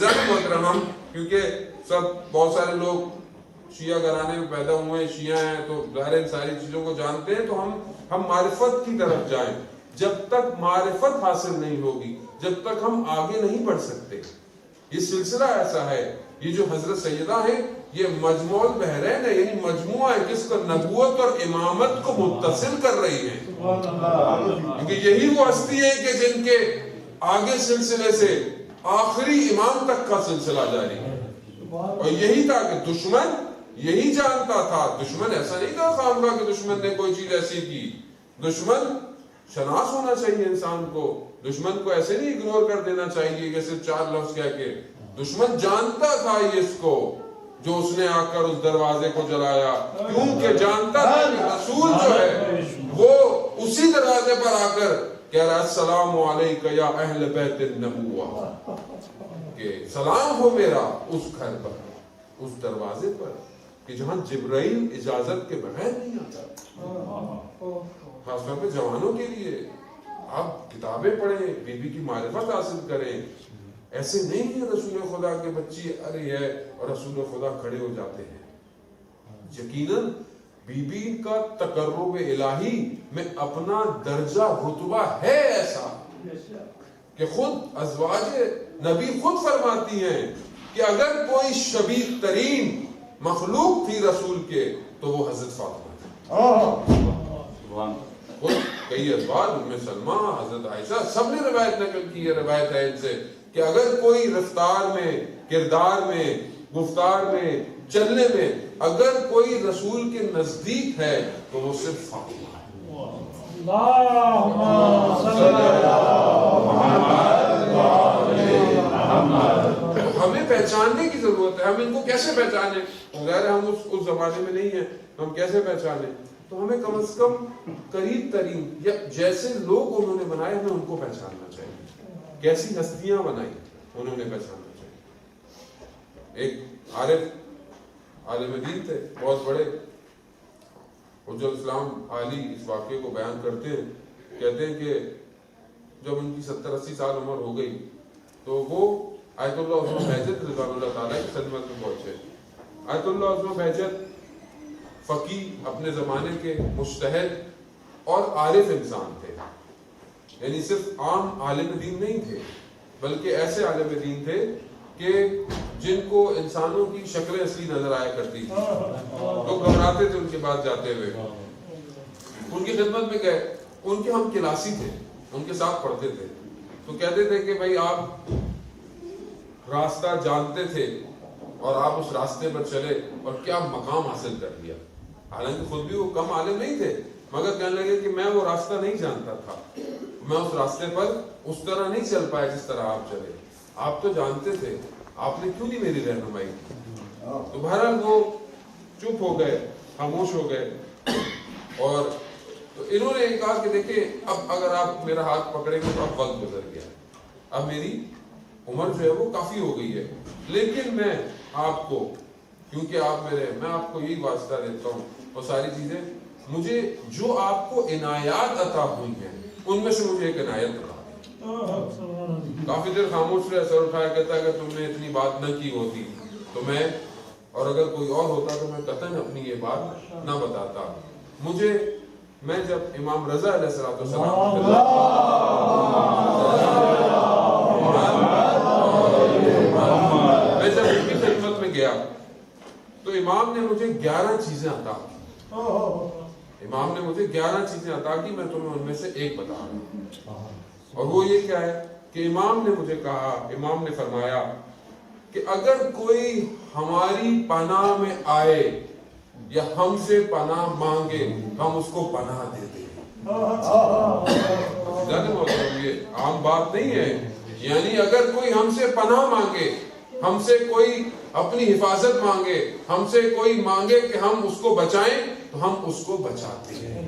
عزیزان محترم، ہم کیونکہ سب بہت سارے لوگ شیعہ گھرانے میں پیدا ہوئے ہیں، شیعہ ہیں، تو ظاہر ان ساری چیزوں کو جانتے ہیں، تو ہم معرفت کی طرف جائیں. جب تک معرفت حاصل نہیں ہوگی، جب تک ہم آگے نہیں بڑھ سکتے. یہ سلسلہ ایسا ہے، یہ جو حضرت سیدہ ہیں یہ مجموع البحرین ہے، یعنی مجموعہ ہے جس کو نبوت اور امامت کو متصل کر رہی ہے. کیونکہ یہی وہ ہستی ہے کہ جن کے آگے سلسلے سے آخری امام تک کا سلسلہ جاری ہے. اور یہی تھا کہ دشمن یہی جانتا تھا. دشمن ایسا نہیں تھا خامخواہ کہ دشمن نے کوئی چیز ایسی کی. دشمن شناس ہونا چاہیے انسان کو. دشمن کو ایسے نہیں اگنور کر دینا چاہیے کہ صرف 4 لفظ کہہ کے. دشمن جانتا تھا یہ اس کو، جو اس نے آ کر اس دروازے کو جلایا، کیونکہ جانتا تھا کہ رسول جو ہے وہ اسی دروازے پر آ کر کہہ رہا السلام علیکم یا اہل بیت النبوہ، کہ سلام ہو میرا اس گھر پر، اس دروازے پر کہ جہاں جبرائیل اجازت کے بغیر نہیں آتا. خاص طور پہ جوانوں کے لیے آپ کتابیں پڑھیں، بی بی کی معرفت حاصل کریں. ایسے نہیں ہے رسول خدا کے بچی ارے ہے اور رسول خدا کھڑے ہو جاتے ہیں. یقیناً بی بی کا تقرب الہی میں اپنا درجہ رتبہ ہے ایسا کہ خود ازواج نبی خود فرماتی ہیں کہ اگر کوئی شبیہ ترین مخلوق تھی رسول کے تو وہ حضرت فاطمہ تھی. خود کئی ازواج ان میں سلمہ، حضرت عائشہ، سب نے روایت نقل کی ہے. روایت ہے ان سے کہ اگر کوئی رفتار میں، کردار میں، گفتار میں، چلنے میں اگر کوئی رسول کے نزدیک ہے تو وہ صرف فاطمہ ہے. ہمیں پہچاننے کی ضرورت ہے. ہم ان کو کیسے پہچانے؟ ظاہر ہم اس زمانے میں نہیں ہیں، ہم کیسے پہچانے؟ تو ہمیں کم از کم قریب ترین یا جیسے لوگ انہوں نے بنائے ہمیں ان کو پہچاننا چاہیے. کیسی ہستیاں بنائی انہوں نے پہچاننا چاہیے. ایک عارف عالم دین تھے بہت بڑے، حجت الاسلام عالی اس واقعے کو بیان کرتے ہیں. کہتے ہیں کہ جب ان کی 70-80 سال عمر ہو گئی تو وہ آیت اللہ عظمہ بہجت رضوان اللہ تعالیٰ کی خدمت میں پہنچے. آیت اللہ عظمہ بہجت فقیہ، اپنے زمانے کے مجتہد اور عارف انسان تھے. یعنی صرف عام عالم دین نہیں تھے بلکہ ایسے عالم دین تھے کہ جن کو انسانوں کی شکلیں اصلی نظر آیا کرتی تھی. لوگ گھبراتے تھے ان کے پاس جاتے ہوئے. ان کی خدمت میں گئے، ان کے ہم کلاسی تھے، ان کے ساتھ پڑھتے تھے. تو کہتے تھے کہ بھائی آپ راستہ جانتے تھے اور آپ اس راستے پر چلے اور کیا مقام حاصل کر لیا. حالانکہ خود بھی وہ کم عالم نہیں تھے، مگر کہنے لگے کہ میں وہ راستہ نہیں جانتا تھا، میں اس راستے پر اس طرح نہیں چل پایا جس طرح آپ چلے. آپ تو جانتے تھے، آپ نے کیوں نہیں میری رہنمائی کی؟ تو بہرحال وہ چپ ہو گئے، خاموش ہو گئے. اور تو انہوں نے کہا کہ دیکھیں اب اگر آپ میرا ہاتھ پکڑیں گے تو اب وقت گزر گیا، اب میری عمر جو ہے وہ کافی ہو گئی ہے، لیکن میں آپ کو، کیونکہ آپ میں آپ کو یہی واسطہ دیتا ہوں اور ساری چیزیں، مجھے جو آپ کو عنایات عطا ہوئی ہیں ان میں سے مجھے ایک عنایت عطا. کافی دیر خاموش رہے، سر اٹھایا، کہتا ہے کہ تم نے اتنی بات نہ کی ہوتی تو میں، اور اگر کوئی اور ہوتا تو میں قطعاً اپنی یہ بات نہ بتاتا. میں جب امام رضا علیہ السلام میں جب ان کی خدمت میں گیا تو امام نے مجھے 11 چیزیں عطا کی. امام نے مجھے 11 چیزیں عطا کی، میں تمہیں ان میں سے ایک بتا رہا ہوں. اور وہ یہ کیا ہے کہ امام نے مجھے کہا، امام نے فرمایا کہ اگر کوئی ہماری پناہ میں آئے یا ہم سے پناہ مانگے ہم اس کو پناہ دیتے ہیں. یہ عام بات نہیں ہے. یعنی اگر کوئی ہم سے پناہ مانگے، ہم سے کوئی اپنی حفاظت مانگے، ہم سے کوئی مانگے کہ ہم اس کو بچائیں تو ہم اس کو بچاتے ہیں،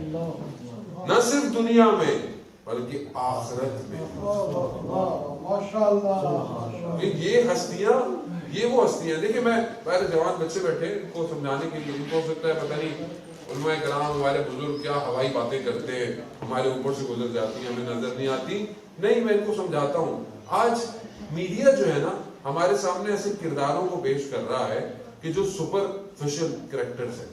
نہ صرف دنیا میں بلکہ آخرت میں. یہ ہستیاں، یہ وہ ہستیاں. دیکھیں میں پہلے جوان بچے بیٹھے ان کو سمجھانے کے لیے، ان کو ہو سکتا ہے پتہ نہیں علماء کرام ہمارے بزرگ کیا ہوائی باتیں کرتے ہیں، ہمارے اوپر سے گزر جاتی ہیں، ہمیں نظر نہیں آتی. نہیں، میں ان کو سمجھاتا ہوں. آج میڈیا جو ہے نا ہمارے سامنے ایسے کرداروں کو پیش کر رہا ہے کہ جو سپرفیشل کریکٹرز ہیں,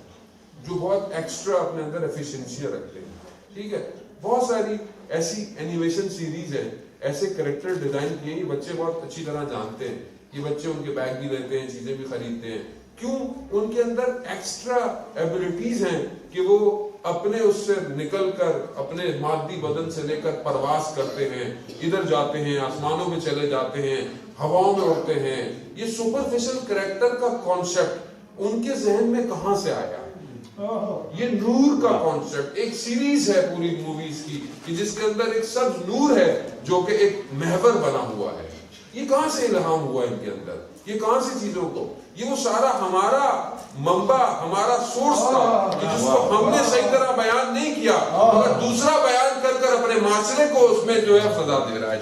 جو بہت ایکسٹرا اپنے اندر ایفیشنسیاں رکھتے ہیں. ٹھیک ہے, بہت ساری ایسی اینیمیشن سیریز ہیں, ایسے کریکٹر ڈیزائن کیے, یہ بچے بہت اچھی طرح جانتے ہیں. یہ بچے ان کے بیگ بھی لیتے ہیں, چیزیں بھی خریدتے ہیں. کیوں؟ ان کے اندر ایکسٹرا ایبلٹیز ہیں کہ وہ اپنے اس سے نکل کر اپنے مادی بدن سے لے کر پرواز کرتے ہیں, ادھر جاتے ہیں, آسمانوں میں چلے جاتے ہیں, ہواؤں میں اڑتے ہیں. یہ سپرفیشل کریکٹر کا کانسیپٹ ان کے ذہن میں کہاں سے آیا؟ یہ نور کا کانسیپٹ. ایک سیریز ہے پوری موویز کی کہ جس کے اندر ایک سبز نور ہے جو کہ ایک محور بنا ہوا ہے. یہ کہاں سے الہام ہوا ان کے اندر؟ یہ کہاں سے چیزوں کو؟ یہ وہ سارا ہمارا منبع, ہمارا سورس تھا کہ جس کو ہم نے صحیح طرح بیان نہیں کیا, مگر دوسرا بیان کر کر اپنے معاشرے کو اس میں جو ہے سزا دے رہا ہے.